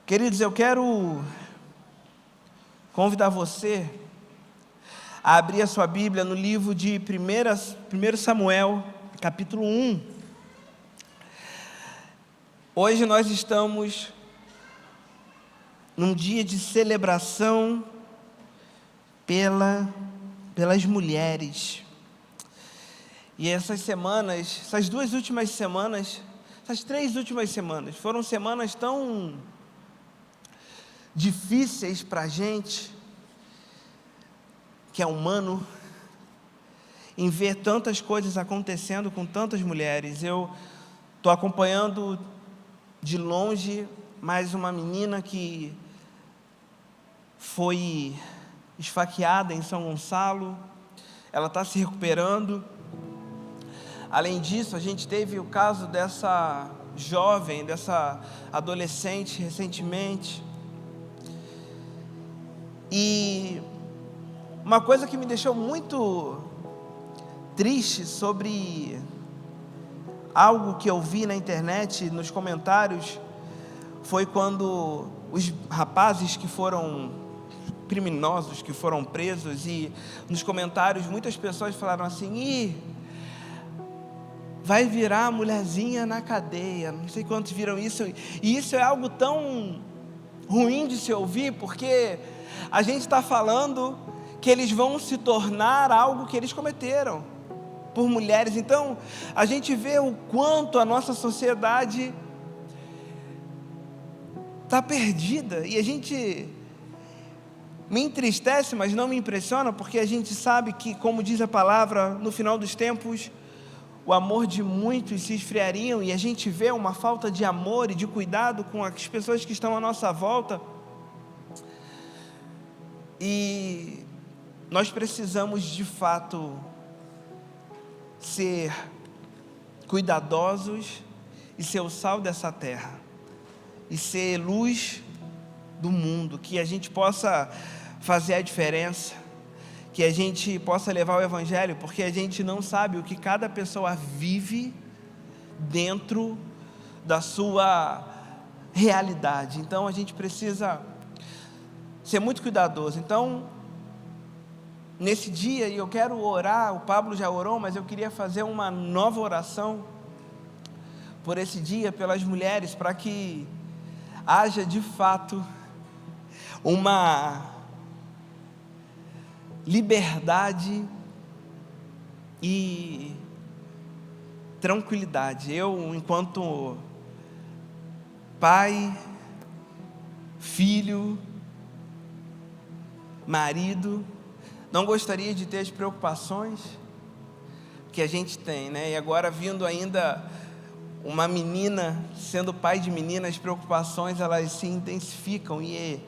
Queridos, eu quero convidar você a abrir a sua Bíblia no livro de 1 Samuel, capítulo 1. Hoje nós estamos num dia de celebração pelas mulheres. E essas três últimas semanas, foram semanas tão difíceis para a gente, que é humano, em ver tantas coisas acontecendo com tantas mulheres. Eu estou acompanhando de longe mais uma menina que foi esfaqueada em São Gonçalo. Ela está se recuperando. Além disso, a gente teve o caso dessa jovem, dessa adolescente recentemente. E uma coisa que me deixou muito triste sobre algo que eu vi na internet, nos comentários, foi quando os rapazes que foram criminosos, que foram presos, e nos comentários muitas pessoas falaram assim: vai virar mulherzinha na cadeia. Não sei quantos viram isso. E isso é algo tão ruim de se ouvir, porque a gente está falando que eles vão se tornar algo que eles cometeram por mulheres. Então a gente vê o quanto a nossa sociedade está perdida, e a gente me entristece, mas não me impressiona, porque a gente sabe que, como diz a palavra, no final dos tempos o amor de muitos se esfriariam, e a gente vê uma falta de amor e de cuidado com as pessoas que estão à nossa volta. E nós precisamos de fato ser cuidadosos e ser o sal dessa terra, e ser luz do mundo, que a gente possa fazer a diferença, que a gente possa levar o Evangelho, porque a gente não sabe o que cada pessoa vive dentro da sua realidade. Então a gente precisa ser muito cuidadoso. Então, nesse dia, e eu quero orar, o Pablo já orou, mas eu queria fazer uma nova oração por esse dia, pelas mulheres, para que haja de fato uma liberdade e tranquilidade. Eu, enquanto pai, filho, marido, não gostaria de ter as preocupações que a gente tem, né? E agora, vindo ainda uma menina, sendo pai de menina, as preocupações, elas se intensificam, e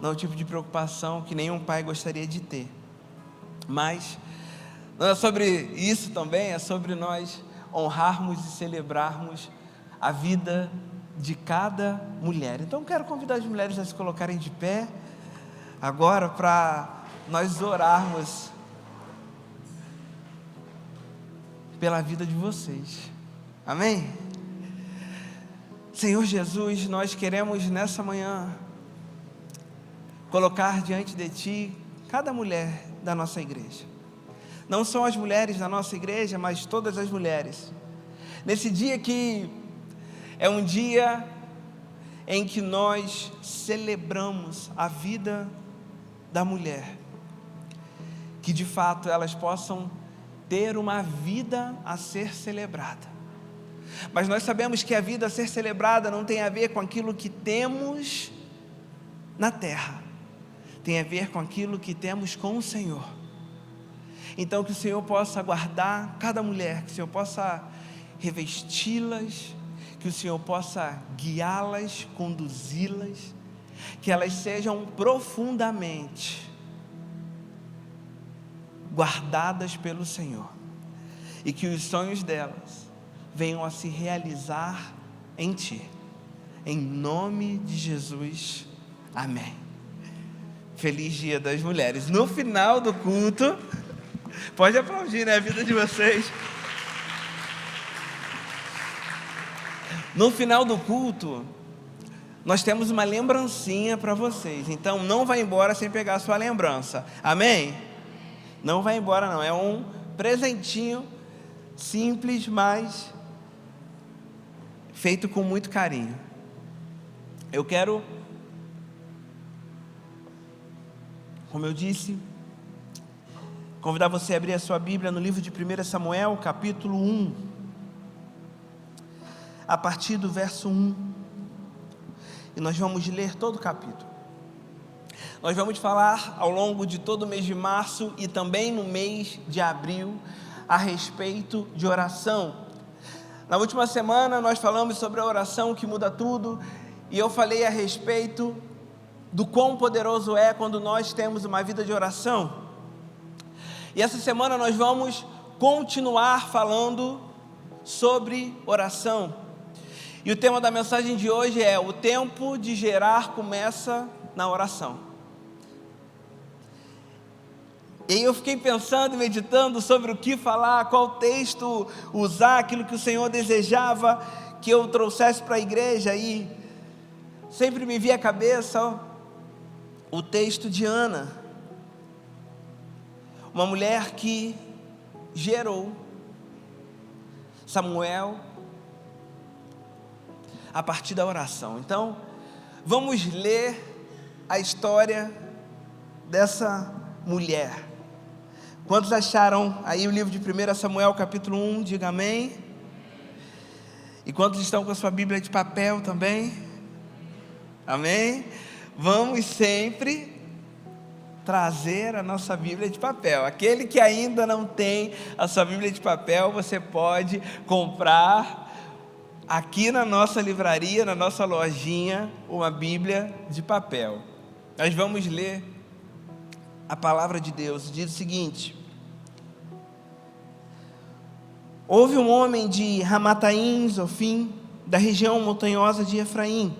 não é o tipo de preocupação que nenhum pai gostaria de ter. Mas não é sobre isso também, é sobre nós honrarmos e celebrarmos a vida de cada mulher. Então quero convidar as mulheres a se colocarem de pé agora, para nós orarmos pela vida de vocês. Amém? Senhor Jesus, nós queremos nessa manhã colocar diante de Ti cada mulher da nossa igreja. Não são as mulheres da nossa igreja, mas todas as mulheres. Nesse dia que é um dia em que nós celebramos a vida da mulher, que de fato elas possam ter uma vida a ser celebrada. Mas nós sabemos que a vida a ser celebrada não tem a ver com aquilo que temos na terra, tem a ver com aquilo que temos com o Senhor. Então que o Senhor possa guardar cada mulher, que o Senhor possa revesti-las, que o Senhor possa guiá-las, conduzi-las, que elas sejam profundamente guardadas pelo Senhor, e que os sonhos delas venham a se realizar em Ti, em nome de Jesus, amém. Feliz Dia das Mulheres. No final do culto, pode aplaudir, né, a vida de vocês. No final do culto, nós temos uma lembrancinha para vocês. Então não vai embora sem pegar a sua lembrança. Amém? Não vai embora não, é um presentinho simples, mas feito com muito carinho. Eu quero, como eu disse, convidar você a abrir a sua Bíblia no livro de 1 Samuel, capítulo 1, a partir do verso 1. E nós vamos ler todo o capítulo. Nós vamos falar ao longo de todo o mês de março e também no mês de abril a respeito de oração. Na última semana nós falamos sobre a oração que muda tudo, e eu falei a respeito do quão poderoso é quando nós temos uma vida de oração. E essa semana nós vamos continuar falando sobre oração. E o tema da mensagem de hoje é: o tempo de gerar começa na oração. E eu fiquei pensando e meditando sobre o que falar, qual texto usar, aquilo que o Senhor desejava que eu trouxesse para a igreja, e sempre me via à cabeça o texto de Ana, uma mulher que gerou Samuel a partir da oração. Então, vamos ler a história dessa mulher. Quantos acharam aí o livro de 1 Samuel capítulo 1? Diga amém. E quantos estão com a sua Bíblia de papel também? Amém? Vamos sempre trazer a nossa Bíblia de papel. Aquele que ainda não tem a sua Bíblia de papel, você pode comprar aqui na nossa livraria, na nossa lojinha, uma Bíblia de papel. Nós vamos ler a palavra de Deus. Diz o seguinte: houve um homem de Ramataim, Zofim, da região montanhosa de Efraim,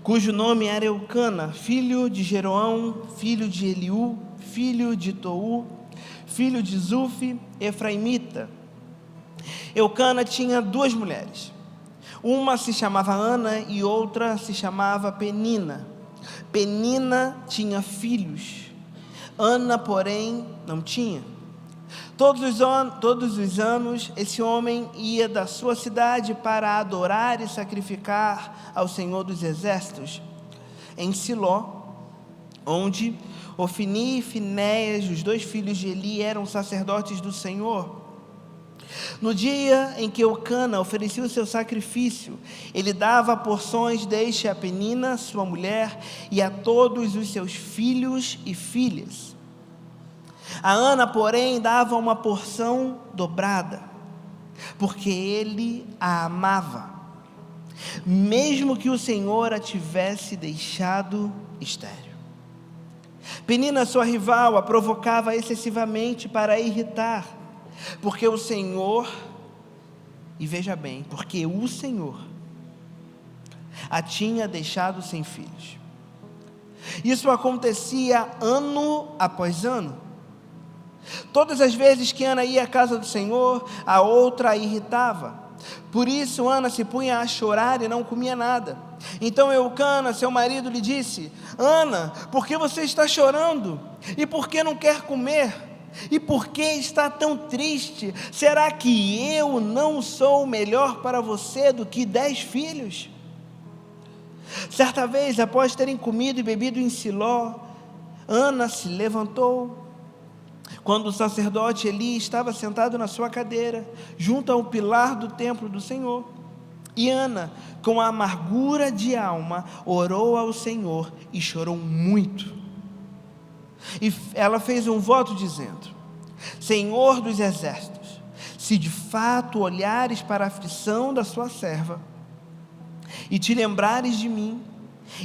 cujo nome era Eucana, filho de Jeroão, filho de Eliú, filho de Tou, filho de Zufi, efraimita. Eucana tinha duas mulheres. Uma se chamava Ana e outra se chamava Penina. Penina tinha filhos, Ana, porém, não tinha. Todos os anos, esse homem ia da sua cidade para adorar e sacrificar ao Senhor dos Exércitos, em Siló, onde Ofni e Finéias, os dois filhos de Eli, eram sacerdotes do Senhor. No dia em que Eucana oferecia o seu sacrifício, ele dava porções deste a Penina, sua mulher, e a todos os seus filhos e filhas. A Ana, porém, dava uma porção dobrada, porque ele a amava, mesmo que o Senhor a tivesse deixado estéril. Penina, sua rival, a provocava excessivamente para a irritar, porque o Senhor, e veja bem, porque o Senhor a tinha deixado sem filhos. Isso acontecia ano após ano. Todas as vezes que Ana ia à casa do Senhor, a outra a irritava. Por isso Ana se punha a chorar e não comia nada. Então Eucana, seu marido, lhe disse: Ana, por que você está chorando? E por que não quer comer? E por que está tão triste? Será que eu não sou melhor para você do que 10 filhos? Certa vez, após terem comido e bebido em Siló, Ana se levantou, quando o sacerdote Eli estava sentado na sua cadeira, junto ao pilar do templo do Senhor. E Ana, com a amargura de alma, orou ao Senhor e chorou muito. E ela fez um voto dizendo: Senhor dos exércitos, se de fato olhares para a aflição da sua serva, e te lembrares de mim,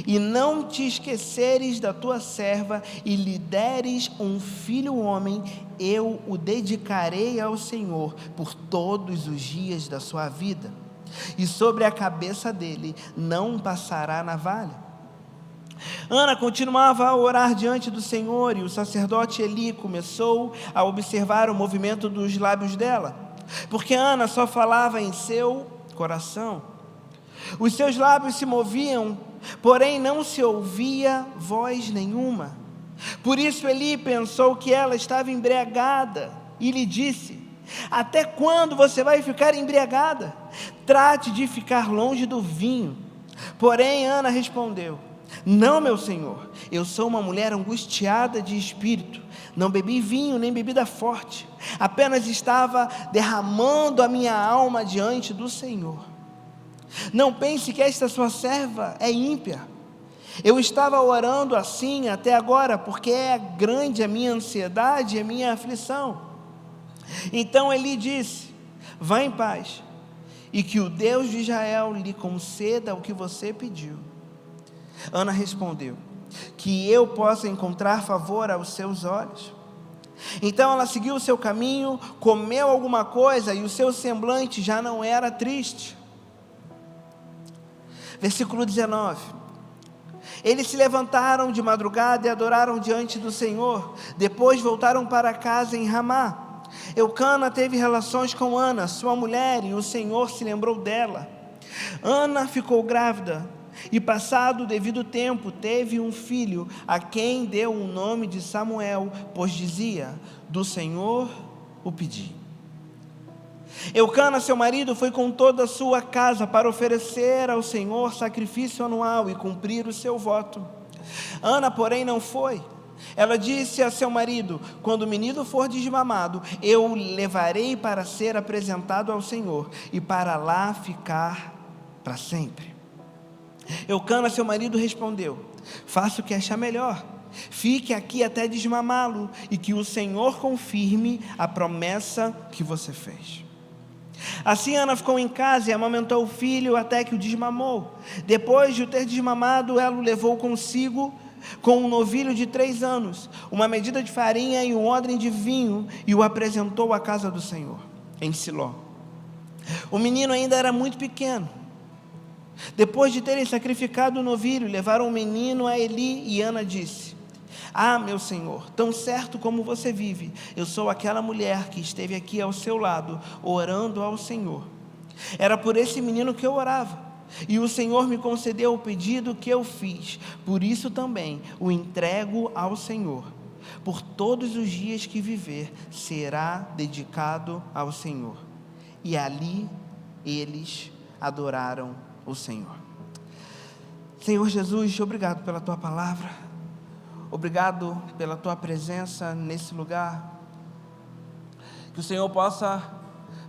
e não te esqueceres da tua serva, e lhe deres um filho homem, eu o dedicarei ao Senhor por todos os dias da sua vida, e sobre a cabeça dele não passará navalha. Ana continuava a orar diante do Senhor, e o sacerdote Eli começou a observar o movimento dos lábios dela, porque Ana só falava em seu coração. Os seus lábios se moviam, porém não se ouvia voz nenhuma. Por isso Eli pensou que ela estava embriagada e lhe disse: até quando você vai ficar embriagada? Trate de ficar longe do vinho. Porém Ana respondeu: não, meu senhor, eu sou uma mulher angustiada de espírito. Não bebi vinho nem bebida forte, apenas estava derramando a minha alma diante do Senhor. Não pense que esta sua serva é ímpia. Eu estava orando assim até agora, porque é grande a minha ansiedade e a minha aflição. Então Eli disse: vá em paz, e que o Deus de Israel lhe conceda o que você pediu. Ana respondeu: que eu possa encontrar favor aos seus olhos. Então ela seguiu o seu caminho, comeu alguma coisa, e o seu semblante já não era triste. Versículo 19. Eles se levantaram de madrugada e adoraram diante do Senhor. Depois voltaram para casa em Ramá. Eucana teve relações com Ana, sua mulher, e o Senhor se lembrou dela. Ana ficou grávida, e passado o devido tempo, teve um filho, a quem deu o nome de Samuel, pois dizia: do Senhor o pedi. Eucana, seu marido, foi com toda a sua casa para oferecer ao Senhor sacrifício anual e cumprir o seu voto. Ana, porém, não foi. Ela disse a seu marido: quando o menino for desmamado, eu o levarei para ser apresentado ao Senhor, e para lá ficar para sempre. Eucana, seu marido, respondeu: faça o que achar melhor, fique aqui até desmamá-lo, e que o Senhor confirme a promessa que você fez. Assim Ana ficou em casa e amamentou o filho até que o desmamou. Depois de o ter desmamado, ela o levou consigo com um novilho de 3 anos, uma medida de farinha e um odre de vinho, e o apresentou à casa do Senhor, em Siló. O menino ainda era muito pequeno. Depois de terem sacrificado o novilho, levaram o menino a Eli, e Ana disse: ah, meu senhor, tão certo como você vive, eu sou aquela mulher que esteve aqui ao seu lado, orando ao Senhor. Era por esse menino que eu orava, e o Senhor me concedeu o pedido que eu fiz. Por isso também o entrego ao Senhor. Por todos os dias que viver, será dedicado ao Senhor. E ali eles adoraram o Senhor. Senhor Jesus, obrigado pela tua palavra. Obrigado pela tua presença nesse lugar. Que o Senhor possa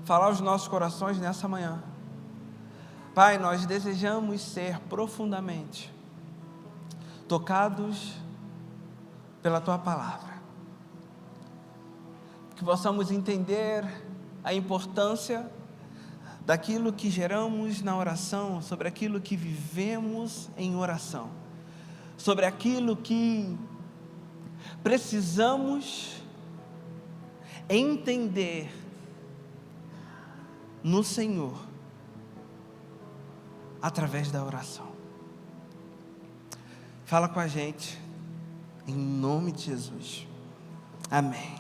falar aos nossos corações nessa manhã. Pai, nós desejamos ser profundamente tocados pela tua palavra. Que possamos entender a importância daquilo que geramos na oração, sobre aquilo que vivemos em oração, sobre aquilo que precisamos entender no Senhor, através da oração. Fala com a gente, em nome de Jesus, amém.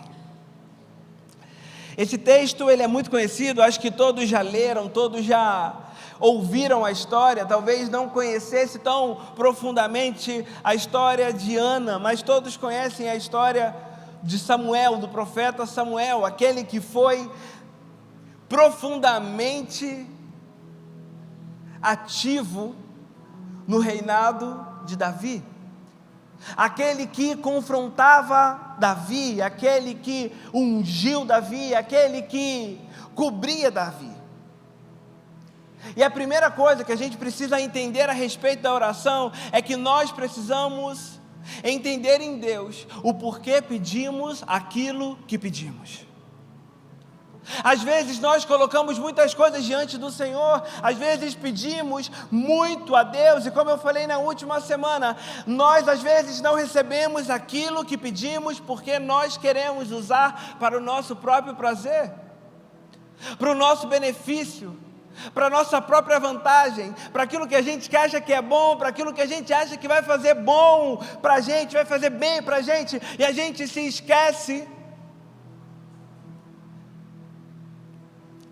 Esse texto, ele é muito conhecido, acho que todos já leram, todos já ouviram a história, talvez não conhecesse tão profundamente a história de Ana, mas todos conhecem a história de Samuel, do profeta Samuel, aquele que foi profundamente ativo no reinado de Davi, aquele que confrontava Davi, aquele que ungiu Davi, aquele que cobria Davi. E a primeira coisa que a gente precisa entender a respeito da oração é que nós precisamos entender em Deus o porquê pedimos aquilo que pedimos. Às vezes nós colocamos muitas coisas diante do Senhor, às vezes pedimos muito a Deus, e como eu falei na última semana, nós às vezes não recebemos aquilo que pedimos porque nós queremos usar para o nosso próprio prazer, para o nosso benefício, para a nossa própria vantagem, para aquilo que a gente acha que é bom, para aquilo que a gente acha que vai fazer bom para a gente, vai fazer bem para a gente, e a gente se esquece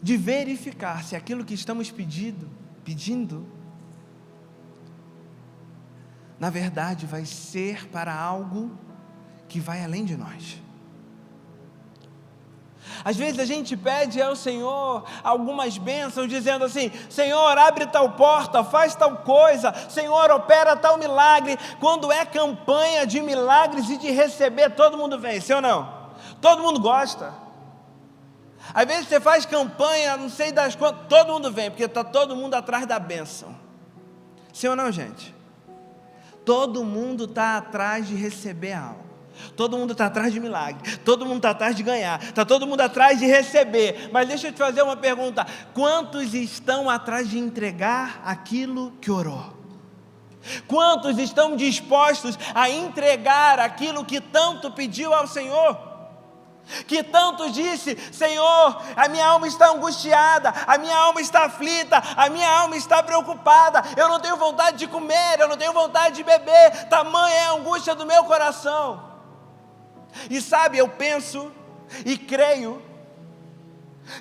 de verificar se aquilo que estamos pedindo na verdade vai ser para algo que vai além de nós. Às vezes a gente pede ao Senhor algumas bênçãos, dizendo assim: Senhor, abre tal porta, faz tal coisa, Senhor, opera tal milagre. Quando é campanha de milagres e de receber, todo mundo vem, sim ou não? Todo mundo gosta. Às vezes você faz campanha, não sei das quantas, todo mundo vem, porque está todo mundo atrás da bênção. Sim ou não, gente? Todo mundo está atrás de receber algo. Todo mundo está atrás de milagre, todo mundo está atrás de ganhar, está todo mundo atrás de receber. Mas deixa eu te fazer uma pergunta: quantos estão atrás de entregar aquilo que orou? Quantos estão dispostos a entregar aquilo que tanto pediu ao Senhor? Que tanto disse: Senhor, a minha alma está angustiada, a minha alma está aflita, a minha alma está preocupada, eu não tenho vontade de comer, eu não tenho vontade de beber, tamanha é a angústia do meu coração. E sabe, eu penso e creio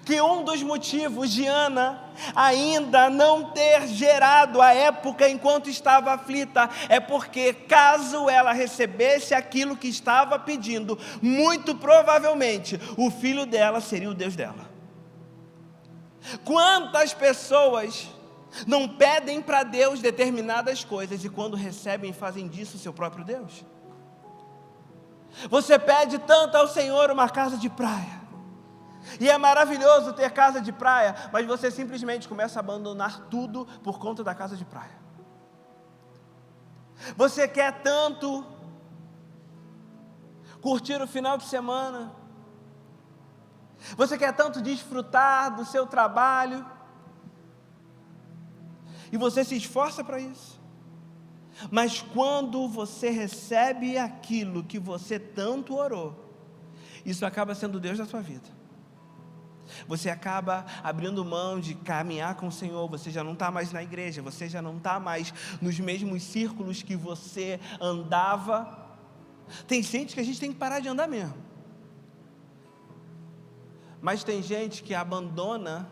que um dos motivos de Ana ainda não ter gerado a época enquanto estava aflita é porque, caso ela recebesse aquilo que estava pedindo, muito provavelmente o filho dela seria o Deus dela. Quantas pessoas não pedem para Deus determinadas coisas e quando recebem fazem disso o seu próprio Deus? Você pede tanto ao Senhor uma casa de praia, e é maravilhoso ter casa de praia, mas você simplesmente começa a abandonar tudo por conta da casa de praia. Você quer tanto curtir o final de semana, você quer tanto desfrutar do seu trabalho, e você se esforça para isso. Mas quando você recebe aquilo que você tanto orou, isso acaba sendo Deus da sua vida. Você acaba abrindo mão de caminhar com o Senhor, você já não está mais na igreja, você já não está mais nos mesmos círculos que você andava. Tem gente que a gente tem que parar de andar mesmo. Mas tem gente que abandona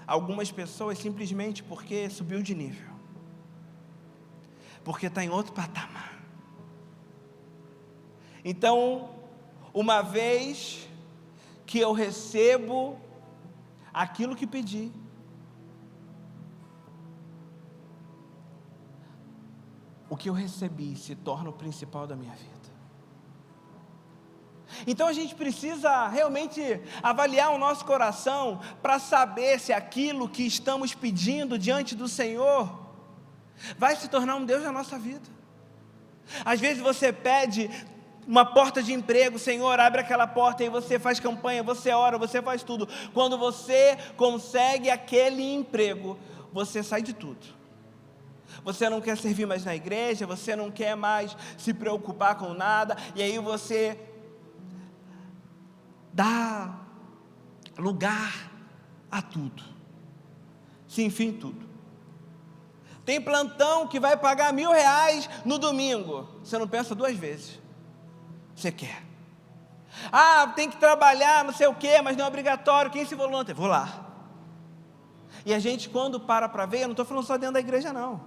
algumas pessoas simplesmente porque subiu de nível, porque está em outro patamar. Então, uma vez que eu recebo aquilo que pedi, o que eu recebi se torna o principal da minha vida. Então a gente precisa realmente avaliar o nosso coração para saber se aquilo que estamos pedindo diante do Senhor vai se tornar um Deus na nossa vida. Às vezes você pede uma porta de emprego: Senhor, abre aquela porta, e você faz campanha, você ora, você faz tudo. Quando você consegue aquele emprego, você sai de tudo. Você não quer servir mais na igreja, você não quer mais se preocupar com nada, e aí você dá lugar a tudo, se enfim tudo. Tem plantão que vai pagar R$1.000 no domingo, você não pensa duas vezes, você quer. Tem que trabalhar, não sei o quê, mas não é obrigatório, quem se voluntaria? Vou lá. E a gente, quando para ver, eu não estou falando só dentro da igreja não,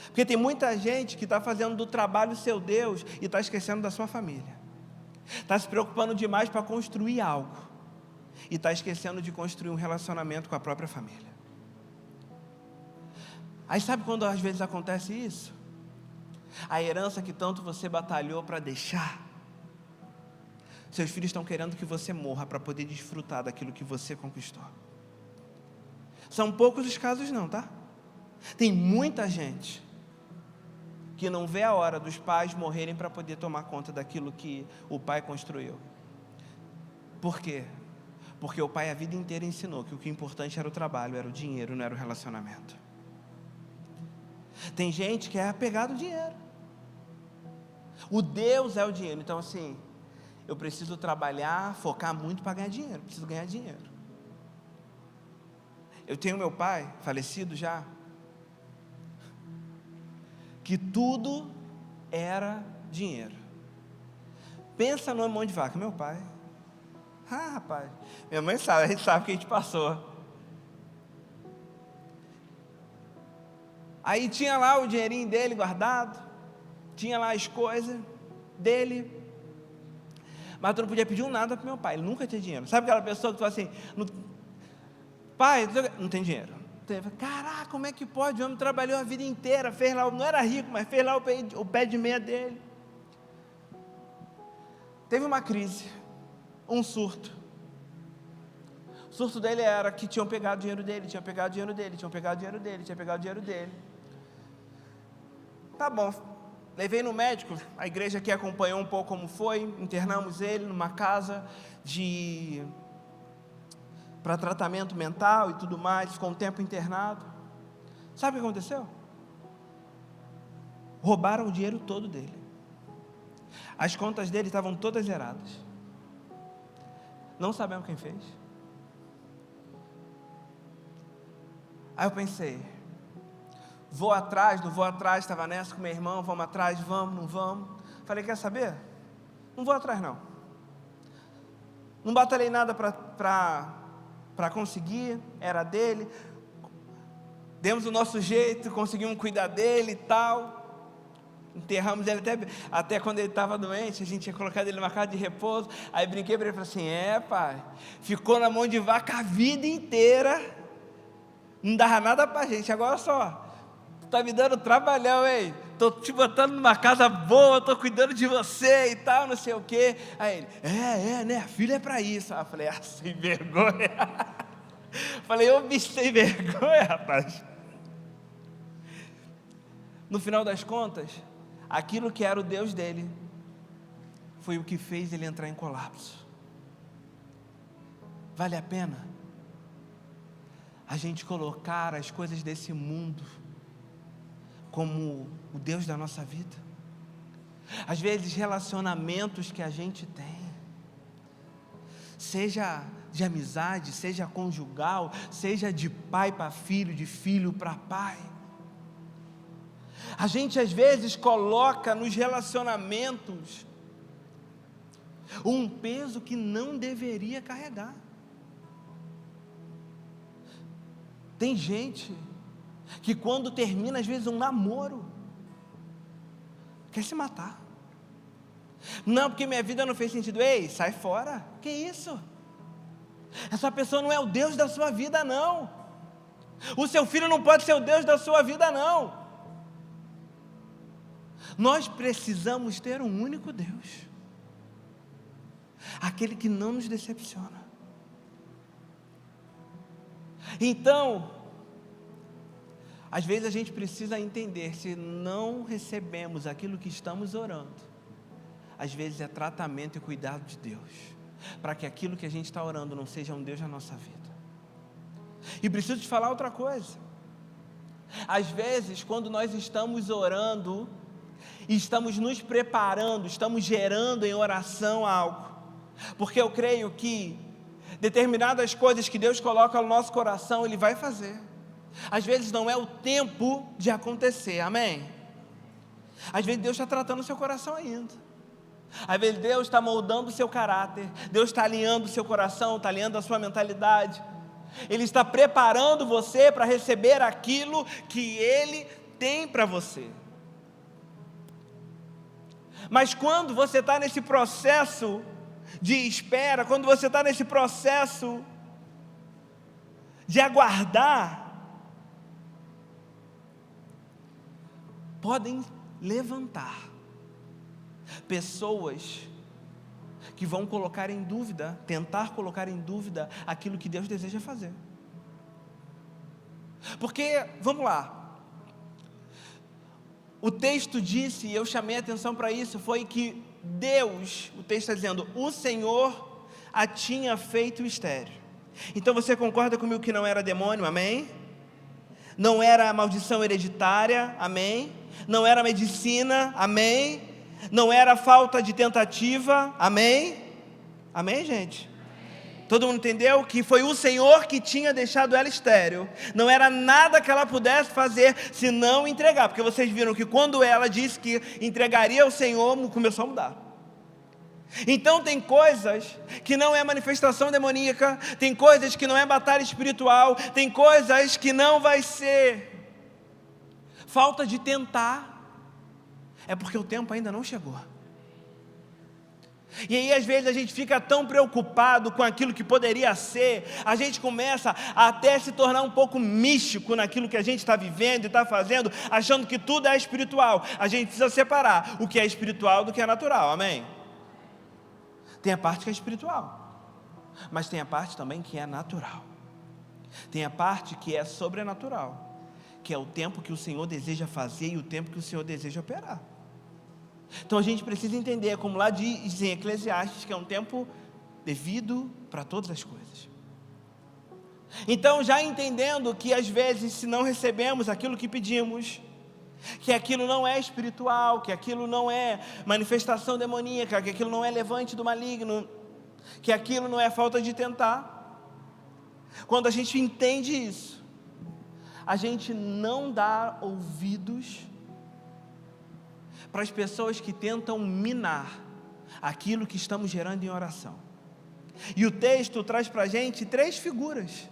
porque tem muita gente que está fazendo do trabalho seu Deus e está esquecendo da sua família, está se preocupando demais para construir algo e está esquecendo de construir um relacionamento com a própria família. Aí sabe quando às vezes acontece isso? A herança que tanto você batalhou para deixar, seus filhos estão querendo que você morra para poder desfrutar daquilo que você conquistou. São poucos os casos não, tá? Tem muita gente que não vê a hora dos pais morrerem para poder tomar conta daquilo que o pai construiu. Por quê? Porque o pai a vida inteira ensinou que o que é importante era o trabalho, era o dinheiro, não era o relacionamento. Tem gente que é apegado ao dinheiro. O Deus é o dinheiro. Então assim, eu preciso trabalhar, focar muito para ganhar dinheiro, preciso ganhar dinheiro. Eu tenho meu pai, falecido já, que tudo era dinheiro. Pensa no mão de vaca, meu pai. Rapaz, minha mãe sabe, a gente sabe o que a gente passou. Aí tinha lá o dinheirinho dele guardado, tinha lá as coisas dele, mas tu não podia pedir um nada para meu pai, ele nunca tinha dinheiro. Sabe aquela pessoa que tu fala assim, pai, não tem dinheiro. Caraca, como é que pode? O homem trabalhou a vida inteira, fez lá, não era rico, mas fez lá o pé de meia dele. Teve uma crise, um surto. O surto dele era que tinham pegado o dinheiro dele, tinham pegado o dinheiro dele, tinham pegado o dinheiro dele, tinham pegado o dinheiro dele. Tá bom, levei no médico, a igreja aqui acompanhou um pouco como foi, internamos ele numa casa para tratamento mental e tudo mais, ficou um tempo internado. Sabe o que aconteceu? Roubaram o dinheiro todo dele. As contas dele estavam todas zeradas. Não sabemos quem fez. Aí eu pensei, vou atrás, não vou atrás, estava nessa com meu irmão, vamos atrás, vamos, não vamos. Falei, quer saber? Não vou atrás não. Não batalhei nada para conseguir, era dele. Demos o nosso jeito, conseguimos cuidar dele e tal. Enterramos ele até quando ele estava doente, a gente tinha colocado ele numa casa de repouso. Aí brinquei para ele e falei assim, pai, ficou na mão de vaca a vida inteira, não dava nada para a gente, agora só, tu tá me dando trabalhão, hein? Tô te botando numa casa boa, tô cuidando de você e tal, não sei o quê. Aí ele, né, filho é para isso. Aí eu falei, sem vergonha. Falei, ô bicho sem vergonha, rapaz. No final das contas, aquilo que era o Deus dele, foi o que fez ele entrar em colapso. Vale a pena a gente colocar as coisas desse mundo como o Deus da nossa vida? Às vezes relacionamentos que a gente tem, seja de amizade, seja conjugal, seja de pai para filho, de filho para pai, a gente às vezes coloca nos relacionamentos um peso que não deveria carregar. Tem gente que quando termina às vezes um namoro, quer se matar. Não, porque minha vida não fez sentido. Ei, sai fora. Que isso? Essa pessoa não é o Deus da sua vida, não. O seu filho não pode ser o Deus da sua vida, não. Nós precisamos ter um único Deus, aquele que não nos decepciona. Então, às vezes a gente precisa entender, se não recebemos aquilo que estamos orando, às vezes é tratamento e cuidado de Deus, para que aquilo que a gente está orando não seja um Deus na nossa vida. E preciso te falar outra coisa, às vezes quando nós estamos orando, estamos nos preparando, estamos gerando em oração algo, porque eu creio que determinadas coisas que Deus coloca no nosso coração, Ele vai fazer. Às vezes não é o tempo de acontecer, amém? Às vezes Deus está tratando o seu coração ainda. Às vezes Deus está moldando o seu caráter, Deus está alinhando o seu coração, está alinhando a sua mentalidade. Ele está preparando você para receber aquilo que Ele tem para você. Mas quando você está nesse processo de espera, quando você está nesse processo de aguardar, podem levantar pessoas que vão colocar em dúvida, tentar colocar em dúvida aquilo que Deus deseja fazer. Porque, vamos lá, o texto disse, e eu chamei a atenção para isso, foi que Deus, o texto está dizendo, o Senhor a tinha feito estéril. Então você concorda comigo que não era demônio, amém? Não era maldição hereditária, amém? Não era medicina, amém? Não era falta de tentativa, amém? Amém, gente? Todo mundo entendeu que foi o Senhor que tinha deixado ela estéril. Não era nada que ela pudesse fazer se não entregar. Porque vocês viram que quando ela disse que entregaria ao Senhor, começou a mudar. Então tem coisas que não é manifestação demoníaca, tem coisas que não é batalha espiritual, tem coisas que não vai ser falta de tentar, é porque o tempo ainda não chegou. E aí às vezes a gente fica tão preocupado com aquilo que poderia ser, a gente começa a até se tornar um pouco místico naquilo que a gente está vivendo e está fazendo, achando que tudo é espiritual. A gente precisa separar o que é espiritual do que é natural, amém? Tem a parte que é espiritual, mas tem a parte também que é natural. Tem a parte que é sobrenatural, que é o tempo que o Senhor deseja fazer e o tempo que o Senhor deseja operar. Então a gente precisa entender, como lá diz em Eclesiastes, que é um tempo devido para todas as coisas. Então, já entendendo que às vezes, se não recebemos aquilo que pedimos, que aquilo não é espiritual, que aquilo não é manifestação demoníaca, que aquilo não é levante do maligno, que aquilo não é falta de tentar, quando a gente entende isso, a gente não dá ouvidos para as pessoas que tentam minar aquilo que estamos gerando em oração. E o texto traz para a gente 3 figuras,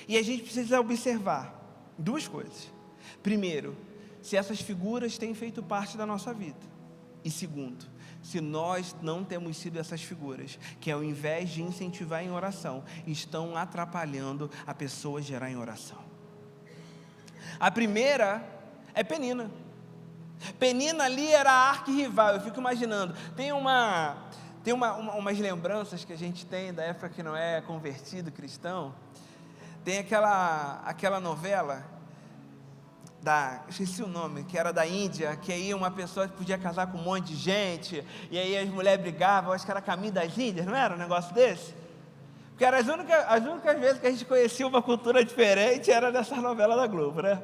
e a gente precisa observar 2 coisas. Primeiro, se essas figuras têm feito parte da nossa vida, e segundo, se nós não temos sido essas figuras, que ao invés de incentivar em oração, estão atrapalhando a pessoa a gerar em oração. A primeira é Penina. Penina ali era a arquirrival. Eu fico imaginando, tem umas lembranças que a gente tem da época que não é convertido cristão. Tem aquela novela esqueci o nome, que era da Índia, que aí uma pessoa podia casar com um monte de gente, e aí as mulheres brigavam. Acho que era Caminho das Índias, não era um negócio desse? Porque eram as únicas vezes que a gente conhecia uma cultura diferente, era nessa novela da Globo, né?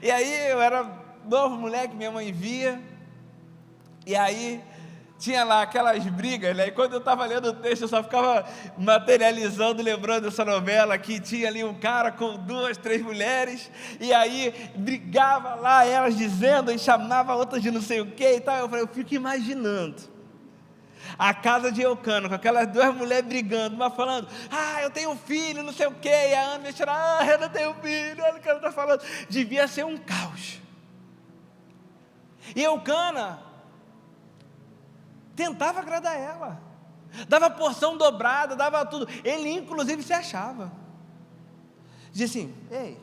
E aí eu era novo moleque, minha mãe via, e aí tinha lá aquelas brigas, né? E quando eu estava lendo o texto, eu só ficava materializando, lembrando dessa novela, que tinha ali um cara com 2, 3 mulheres, e aí brigava lá, elas dizendo, e chamava outras de não sei o que e tal. Eu fico imaginando a casa de Eucana, com aquelas 2 mulheres brigando, uma falando, eu tenho um filho, não sei o que, e a Ana mexendo, eu não tenho filho, olha o que ela está falando. Devia ser um caos. E Eucana tentava agradar ela, dava porção dobrada, dava tudo. Ele inclusive se achava, dizia assim: ei,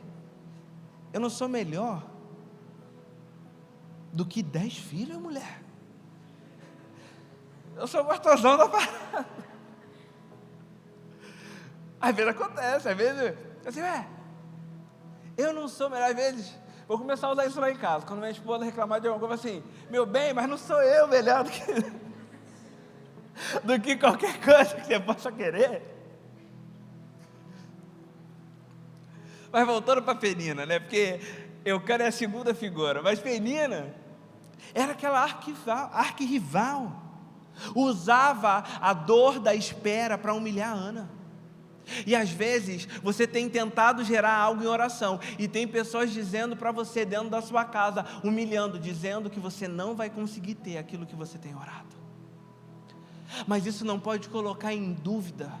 eu não sou melhor do que 10 filhos, mulher. Eu sou gostosão da parada. Às vezes acontece, às vezes assim, eu não sou melhor. Às vezes vou começar a usar isso lá em casa, quando minha esposa reclamar de alguma coisa, assim: meu bem, mas não sou eu melhor do que qualquer coisa que você possa querer. Mas voltando para Penina, né? Porque Eucana é a segunda figura, mas Penina era aquela arquirrival, usava a dor da espera para humilhar a Ana. E às vezes você tem tentado gerar algo em oração, e tem pessoas dizendo para você dentro da sua casa, humilhando, dizendo que você não vai conseguir ter aquilo que você tem orado. Mas isso não pode colocar em dúvida,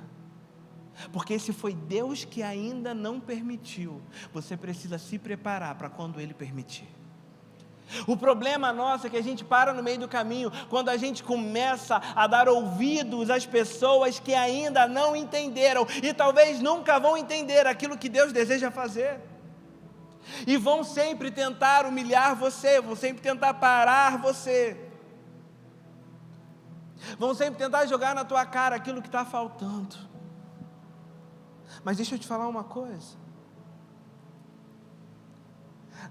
porque se foi Deus que ainda não permitiu, você precisa se preparar para quando Ele permitir. O problema nosso é que a gente para no meio do caminho, quando a gente começa a dar ouvidos às pessoas que ainda não entenderam, e talvez nunca vão entender aquilo que Deus deseja fazer, e vão sempre tentar humilhar você, vão sempre tentar parar você, vão sempre tentar jogar na tua cara aquilo que está faltando. Mas deixa eu te falar uma coisa: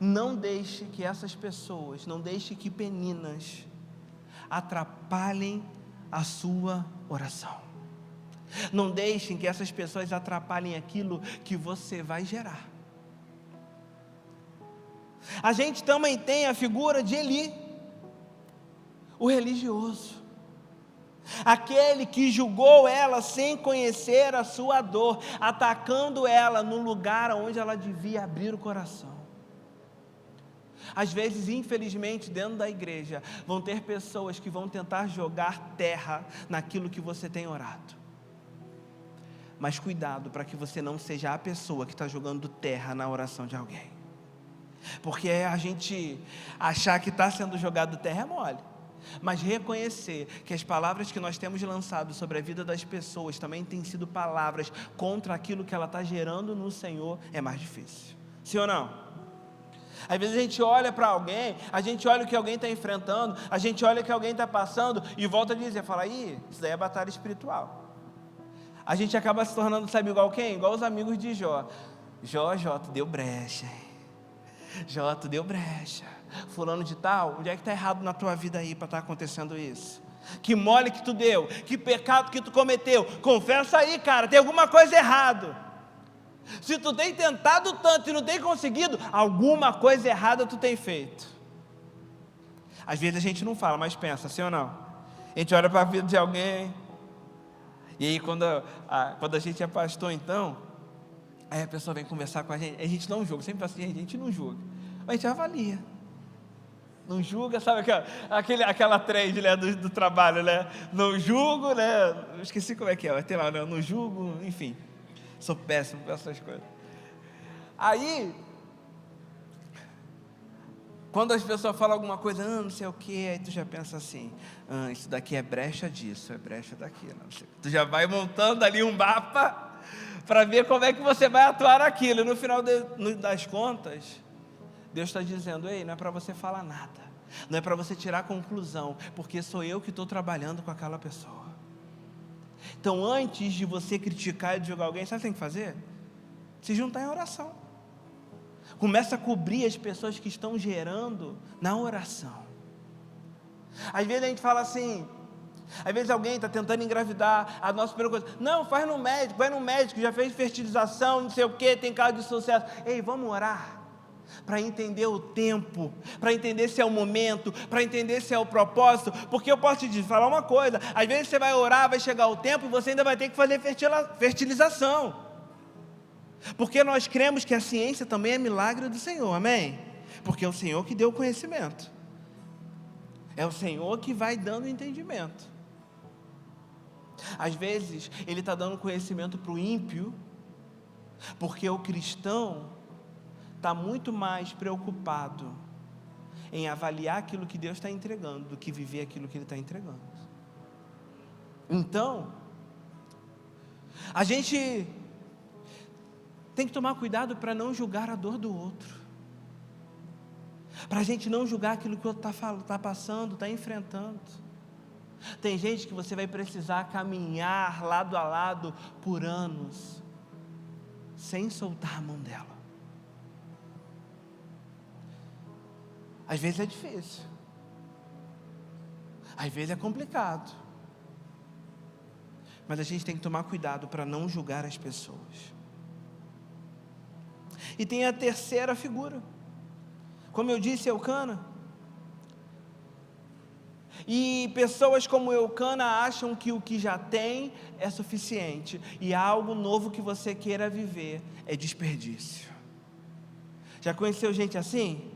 não deixe que essas pessoas, não deixe que Peninas atrapalhem a sua oração. Não deixem que essas pessoas atrapalhem aquilo que você vai gerar. A gente também tem a figura de Eli, o religioso, aquele que julgou ela sem conhecer a sua dor, atacando ela no lugar onde ela devia abrir o coração. Às vezes, infelizmente, dentro da igreja, vão ter pessoas que vão tentar jogar terra naquilo que você tem orado. Mas cuidado para que você não seja a pessoa que está jogando terra na oração de alguém. Porque a gente achar que está sendo jogado terra é mole, mas reconhecer que as palavras que nós temos lançado sobre a vida das pessoas também têm sido palavras contra aquilo que ela está gerando no Senhor é mais difícil. Sim ou não? Às vezes a gente olha para alguém, a gente olha o que alguém está enfrentando, a gente olha o que alguém está passando e volta a dizer, fala, isso daí é batalha espiritual. A gente acaba se tornando, sabe igual quem? Igual os amigos de Jó. Jó, tu deu brecha, hein? Jó, tu deu brecha. Fulano de tal, onde é que está errado na tua vida aí para estar acontecendo isso? Que mole que tu deu, que pecado que tu cometeu, confessa aí, cara, tem alguma coisa errada. Se tu tem tentado tanto e não tem conseguido, alguma coisa errada tu tem feito. Às vezes a gente não fala, mas pensa, sim ou não? A gente olha para a vida de alguém, e aí quando a gente é pastor então, aí a pessoa vem conversar com a gente não julga, sempre fala assim, a gente não julga, mas a gente avalia. Não julga, sabe aquela trend, né, do trabalho, né? Não julgo, né? Eu esqueci como é que é, mas tem lá, né? Não julgo, enfim. Sou péssimo com essas coisas. Aí, quando as pessoas falam alguma coisa, não sei o que, aí tu já pensa assim, isso daqui é brecha disso, é brecha daquilo. Tu já vai montando ali um mapa para ver como é que você vai atuar naquilo. E no final das contas, Deus está dizendo, ei, não é para você falar nada, não é para você tirar conclusão, porque sou eu que estou trabalhando com aquela pessoa. Então, antes de você criticar e de julgar alguém, sabe o que tem que fazer? Se juntar em oração. Começa a cobrir as pessoas que estão gerando na oração. Às vezes a gente fala assim, às vezes alguém está tentando engravidar, a nossa primeira coisa, não, vai no médico, já fez fertilização, não sei o que, tem caso de sucesso. Ei, vamos orar. Para entender o tempo, para entender se é o momento, para entender se é o propósito, porque eu posso te falar uma coisa, às vezes você vai orar, vai chegar o tempo e você ainda vai ter que fazer fertilização, porque nós cremos que a ciência também é milagre do Senhor, amém? Porque é o Senhor que deu o conhecimento, é o Senhor que vai dando entendimento. Às vezes Ele está dando conhecimento para o ímpio, porque o cristão está muito mais preocupado em avaliar aquilo que Deus está entregando do que viver aquilo que Ele está entregando. Então, a gente tem que tomar cuidado para não julgar a dor do outro, para a gente não julgar aquilo que o outro está passando, está enfrentando. Tem gente que você vai precisar caminhar lado a lado por anos, sem soltar a mão dela. Às vezes é difícil, às vezes é complicado, mas a gente tem que tomar cuidado para não julgar as pessoas. E tem a terceira figura, como eu disse, Eucana. E pessoas como Eucana acham que o que já tem é suficiente, e algo novo que você queira viver é desperdício. Já conheceu gente assim?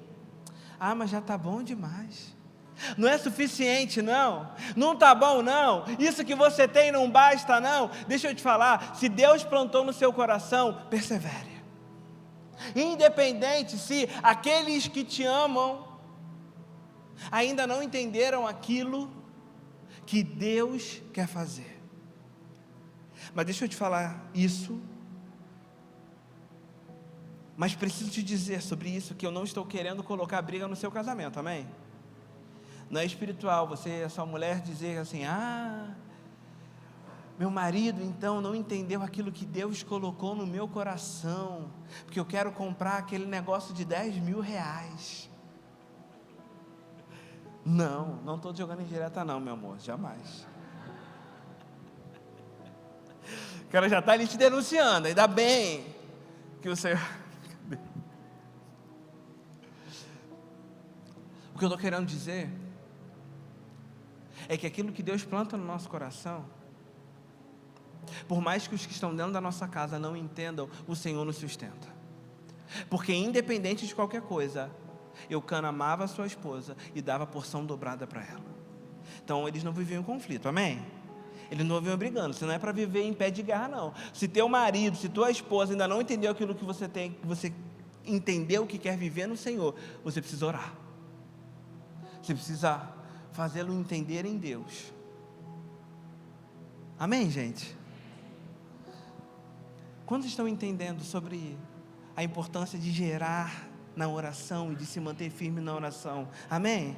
Mas já está bom demais, não é suficiente não está bom não, isso que você tem não basta não. Deixa eu te falar, se Deus plantou no seu coração, persevere, independente se aqueles que te amam ainda não entenderam aquilo que Deus quer fazer. Mas deixa eu te falar isso, mas preciso te dizer sobre isso, que eu não estou querendo colocar briga no seu casamento, amém? Não é espiritual, você, a sua mulher dizer assim, meu marido então não entendeu aquilo que Deus colocou no meu coração, porque eu quero comprar aquele negócio de 10 mil reais. Não estou jogando indireta não, meu amor, jamais. O cara já está ali te denunciando, ainda bem que o Senhor... O que eu estou querendo dizer é que aquilo que Deus planta no nosso coração, por mais que os que estão dentro da nossa casa não entendam, o Senhor nos sustenta, porque independente de qualquer coisa, Eucana amava a sua esposa e dava a porção dobrada para ela. Então eles não viviam em conflito, amém? Eles não viviam brigando, você não é para viver em pé de guerra não. Se teu marido, se tua esposa ainda não entendeu aquilo que você tem, que você entender o que quer viver no Senhor, você precisa orar. Você precisa fazê-lo entender em Deus. Amém, gente? Quantos estão entendendo sobre a importância de gerar na oração e de se manter firme na oração? Amém?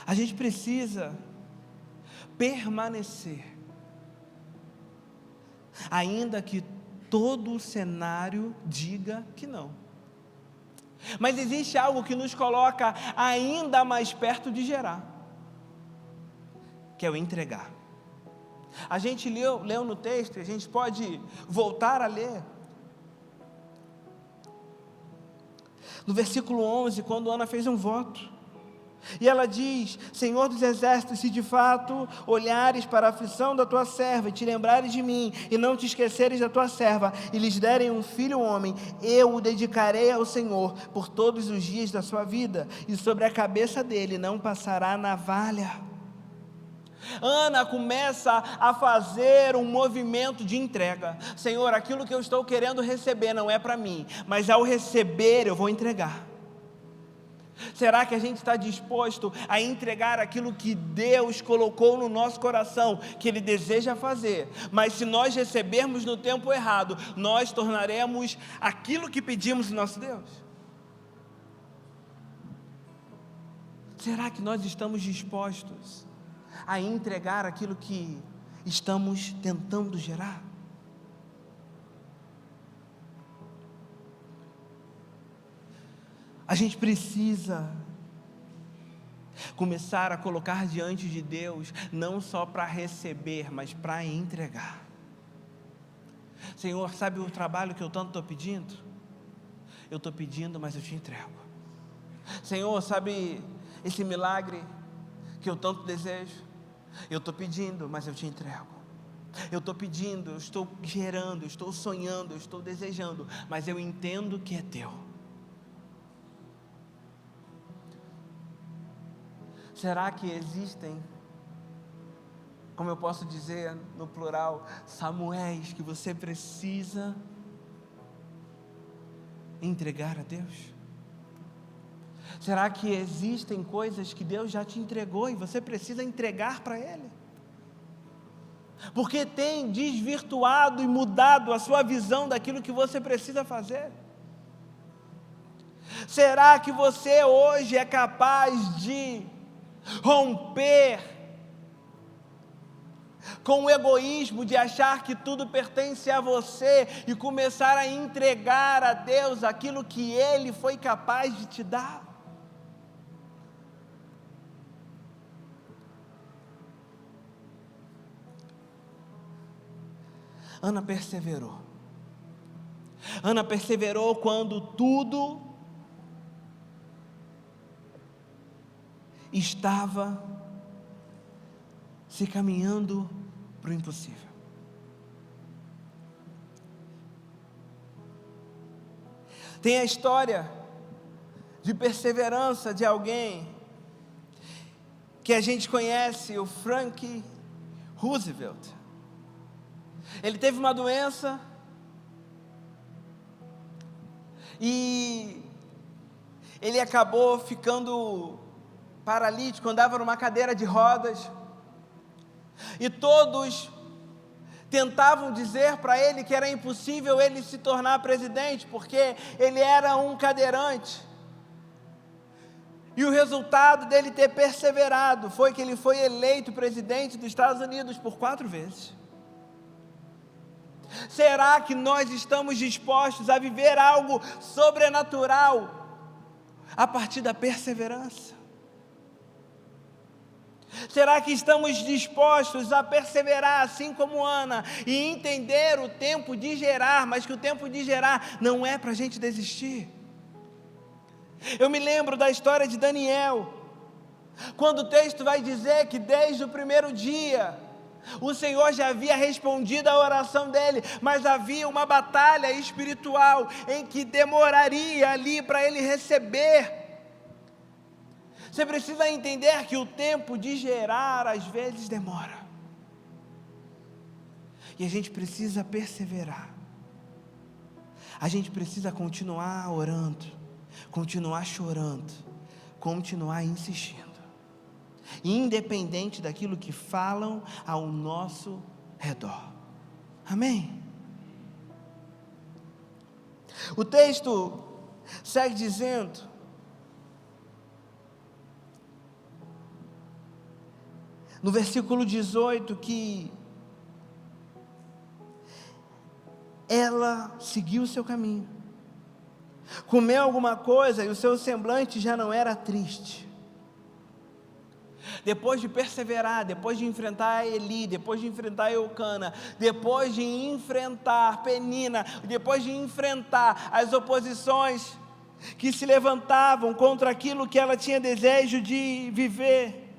A gente precisa permanecer, ainda que todo o cenário diga que não. Mas existe algo que nos coloca ainda mais perto de gerar, que é o entregar. A gente leu no texto, a gente pode voltar a ler. No versículo 11, quando Ana fez um voto, e ela diz: Senhor dos exércitos, se de fato olhares para a aflição da tua serva, e te lembrares de mim, e não te esqueceres da tua serva, e lhes derem um filho homem, eu o dedicarei ao Senhor por todos os dias da sua vida, e sobre a cabeça dele não passará navalha. Ana começa a fazer um movimento de entrega. Senhor, aquilo que eu estou querendo receber não é para mim, mas ao receber eu vou entregar. Será que a gente está disposto a entregar aquilo que Deus colocou no nosso coração, que Ele deseja fazer, mas se nós recebermos no tempo errado, nós tornaremos aquilo que pedimos do nosso Deus? Será que nós estamos dispostos a entregar aquilo que estamos tentando gerar? A gente precisa começar a colocar diante de Deus, não só para receber, mas para entregar. Senhor, sabe o trabalho que eu tanto estou pedindo? Eu estou pedindo, mas eu te entrego. Senhor, sabe esse milagre que eu tanto desejo? Eu estou pedindo, mas eu te entrego. Eu estou pedindo, eu estou gerando, eu estou sonhando, eu estou desejando, mas eu entendo que é teu. Será que existem, como eu posso dizer no plural, Samuéis que você precisa entregar a Deus? Será que existem coisas que Deus já te entregou e você precisa entregar para Ele? Porque tem desvirtuado e mudado a sua visão daquilo que você precisa fazer? Será que você hoje é capaz de romper com o egoísmo de achar que tudo pertence a você e começar a entregar a Deus aquilo que Ele foi capaz de te dar? Ana perseverou. Ana perseverou quando tudo estava se caminhando para o impossível. Tem a história de perseverança de alguém que a gente conhece, o Franklin Roosevelt. Ele teve uma doença e ele acabou ficando paralítico, andava numa cadeira de rodas, e todos tentavam dizer para ele que era impossível ele se tornar presidente, porque ele era um cadeirante. E o resultado dele ter perseverado foi que ele foi eleito presidente dos Estados Unidos por 4 vezes. Será que nós estamos dispostos a viver algo sobrenatural a partir da perseverança? Será que estamos dispostos a perseverar assim como Ana e entender o tempo de gerar, mas que o tempo de gerar não é para a gente desistir? Eu me lembro da história de Daniel, quando o texto vai dizer que desde o primeiro dia o Senhor já havia respondido à oração dele, mas havia uma batalha espiritual em que demoraria ali para ele receber. Você precisa entender que o tempo de gerar às vezes demora. E a gente precisa perseverar. A gente precisa continuar orando, continuar chorando, continuar insistindo, independente daquilo que falam ao nosso redor. Amém? O texto segue dizendo: no versículo 18, que ela seguiu o seu caminho, comeu alguma coisa e o seu semblante já não era triste. Depois de perseverar, depois de enfrentar Eli, depois de enfrentar Eucana, depois de enfrentar Penina, depois de enfrentar as oposições que se levantavam contra aquilo que ela tinha desejo de viver,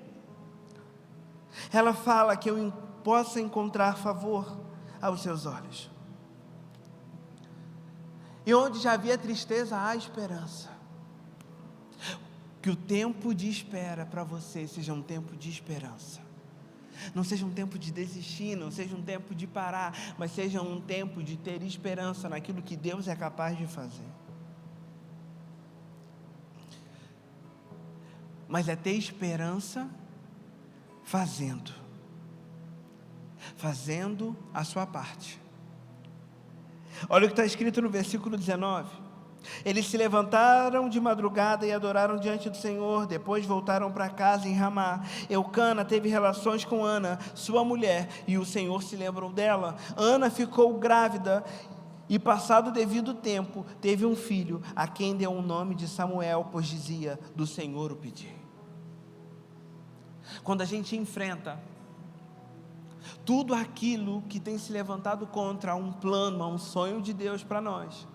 ela fala que eu possa encontrar favor aos seus olhos. E onde já havia tristeza, há esperança. Que o tempo de espera para você seja um tempo de esperança. Não seja um tempo de desistir, não seja um tempo de parar, mas seja um tempo de ter esperança naquilo que Deus é capaz de fazer. Mas é ter esperança fazendo a sua parte. Olha o que está escrito no versículo 19: eles se levantaram de madrugada e adoraram diante do Senhor, depois voltaram para casa em Ramá. Eucana teve relações com Ana, sua mulher, e o Senhor se lembrou dela. Ana ficou grávida e, passado o devido tempo, teve um filho, a quem deu o nome de Samuel, pois dizia: do Senhor o pedi. Quando a gente enfrenta tudo aquilo que tem se levantado contra um plano, um sonho de Deus para nós,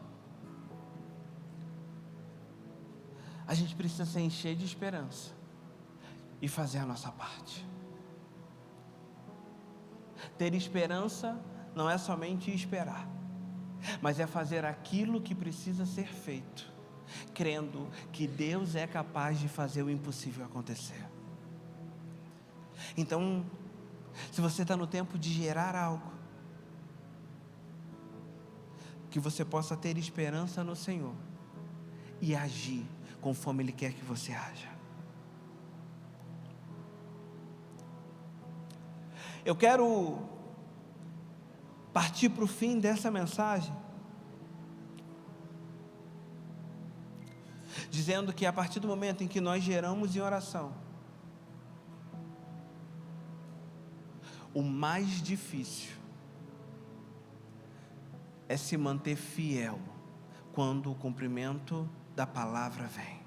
a gente precisa se encher de esperança e fazer a nossa parte. Ter esperança não é somente esperar, mas é fazer aquilo que precisa ser feito, crendo que Deus é capaz de fazer o impossível acontecer. Então, se você está no tempo de gerar algo, que você possa ter esperança no Senhor e agir conforme Ele quer que você haja. Eu quero partir para o fim dessa mensagem dizendo que a partir do momento em que nós geramos em oração, o mais difícil é se manter fiel quando o cumprimento da palavra vem.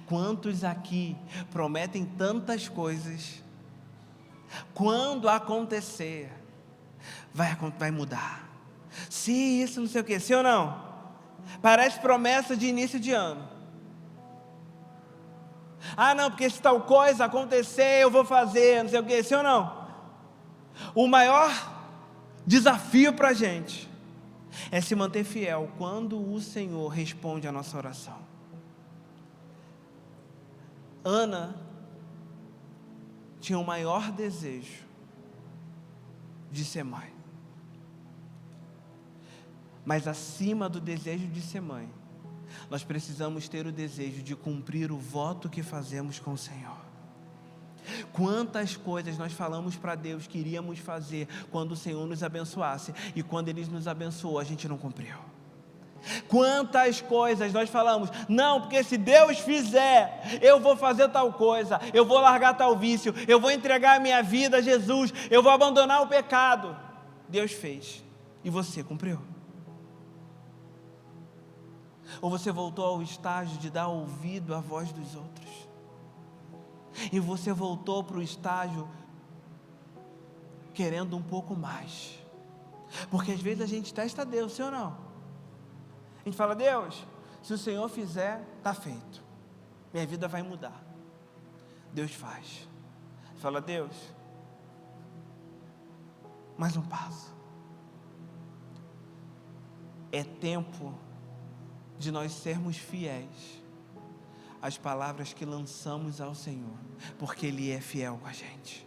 Quantos aqui prometem tantas coisas, quando acontecer, vai mudar? Se isso, não sei o que, sim ou não? Parece promessa de início de ano. Ah, não, porque se tal coisa acontecer, eu vou fazer, não sei o que, sim ou não? O maior desafio para a gente é se manter fiel quando o Senhor responde a nossa oração. Ana tinha o maior desejo de ser mãe, mas acima do desejo de ser mãe, nós precisamos ter o desejo de cumprir o voto que fazemos com o Senhor. Quantas coisas nós falamos para Deus que iríamos fazer quando o Senhor nos abençoasse, e quando Ele nos abençoou, a gente não cumpriu. Quantas coisas nós falamos: não, porque se Deus fizer, eu vou fazer tal coisa, eu vou largar tal vício, eu vou entregar a minha vida a Jesus, eu vou abandonar o pecado. Deus fez, e você cumpriu? Ou você voltou ao estágio de dar ouvido à voz dos outros? E você voltou para o estágio querendo um pouco mais? Porque às vezes a gente testa Deus, sim ou não? A gente fala: Deus, se o Senhor fizer, está feito, minha vida vai mudar. Deus faz. Fala: Deus, mais um passo. É tempo de nós sermos fiéis às palavras que lançamos ao Senhor, porque Ele é fiel com a gente.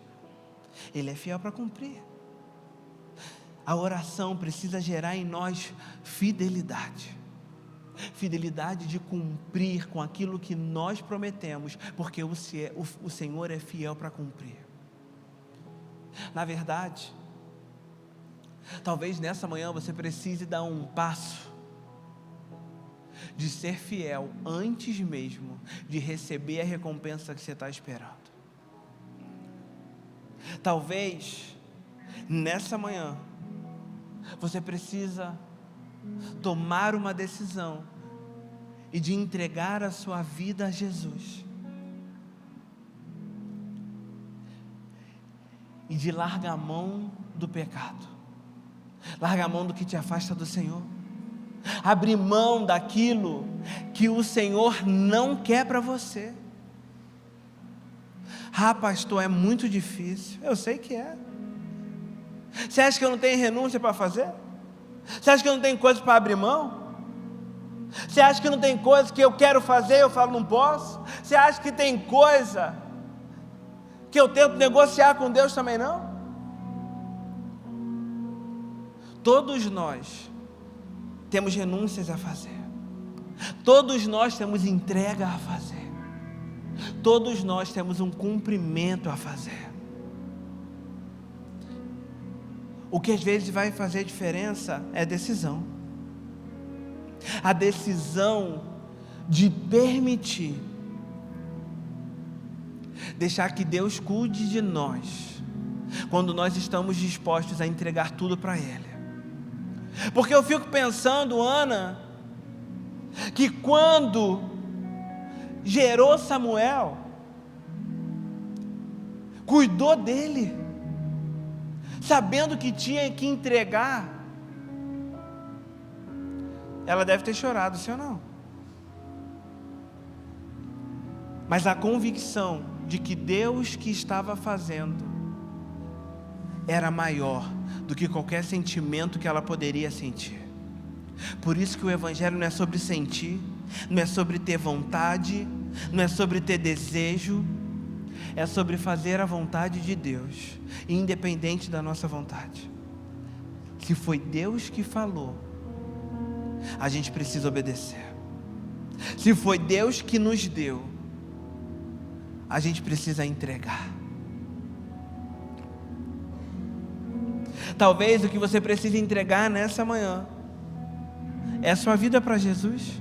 Ele é fiel para cumprir. A oração precisa gerar em nós fidelidade. Fidelidade de cumprir com aquilo que nós prometemos, porque o Senhor é fiel para cumprir. Na verdade, talvez nessa manhã você precise dar um passo de ser fiel antes mesmo de receber a recompensa que você está esperando. Talvez nessa manhã você precisa tomar uma decisão e de entregar a sua vida a Jesus, e de largar a mão do pecado, largar a mão do que te afasta do Senhor, abrir mão daquilo que o Senhor não quer para você. Ah, pastor, é muito difícil. Eu sei que é. Você acha que eu não tenho renúncia para fazer? Você acha que eu não tenho coisa para abrir mão? Você acha que não tem coisa que eu quero fazer, eu falo não posso? Você acha que tem coisa que eu tento negociar com Deus também não? Todos nós temos renúncias a fazer. Todos nós temos entrega a fazer. Todos nós temos um cumprimento a fazer. O que às vezes vai fazer diferença é decisão. A decisão de permitir, deixar que Deus cuide de nós, quando nós estamos dispostos a entregar tudo para Ele. Porque eu fico pensando, Ana, que quando gerou Samuel, cuidou dele, sabendo que tinha que entregar, ela deve ter chorado, sim ou não? Mas a convicção de que Deus que estava fazendo era maior do que qualquer sentimento que ela poderia sentir. Por isso que o Evangelho não é sobre sentir, não é sobre ter vontade, não é sobre ter desejo, é sobre fazer a vontade de Deus, independente da nossa vontade. Se foi Deus que falou, a gente precisa obedecer. Se foi Deus que nos deu, a gente precisa entregar. Talvez o que você precisa entregar nessa manhã é a sua vida para Jesus.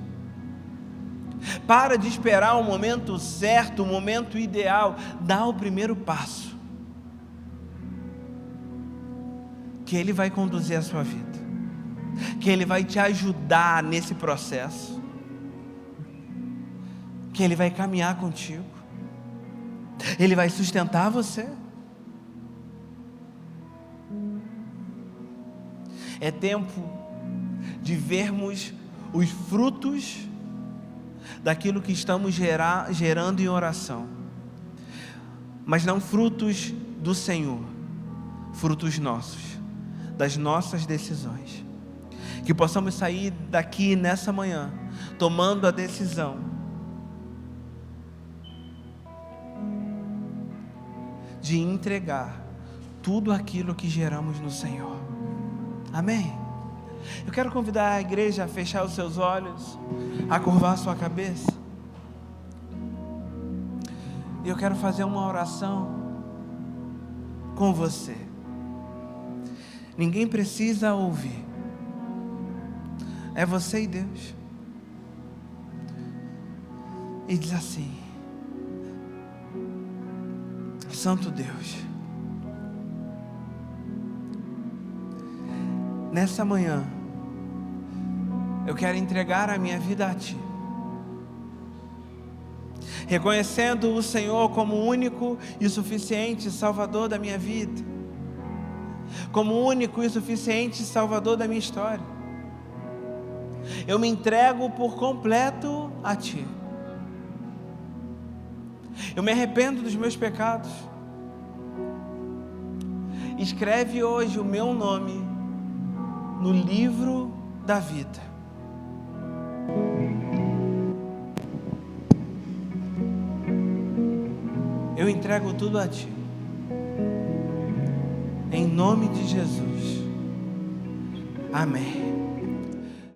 Para de esperar o momento certo, o momento ideal. Dá o primeiro passo, que Ele vai conduzir a sua vida, que Ele vai te ajudar nesse processo, que Ele vai caminhar contigo, Ele vai sustentar você. É tempo de vermos os frutos daquilo que estamos gerando em oração, mas não frutos do Senhor, frutos nossos, das nossas decisões. Que possamos sair daqui nessa manhã tomando a decisão de entregar tudo aquilo que geramos no Senhor. Amém? Eu quero convidar a igreja a fechar os seus olhos, a curvar a sua cabeça. E eu quero fazer uma oração com você. Ninguém precisa ouvir. É você e Deus. E diz assim: Santo Deus, nessa manhã, eu quero entregar a minha vida a Ti, reconhecendo o Senhor como o único e suficiente Salvador da minha vida, como o único e suficiente Salvador da minha história. Eu me entrego por completo a Ti. Eu me arrependo dos meus pecados. Escreve hoje o meu nome no livro da vida. Eu entrego tudo a Ti, em nome de Jesus. Amém.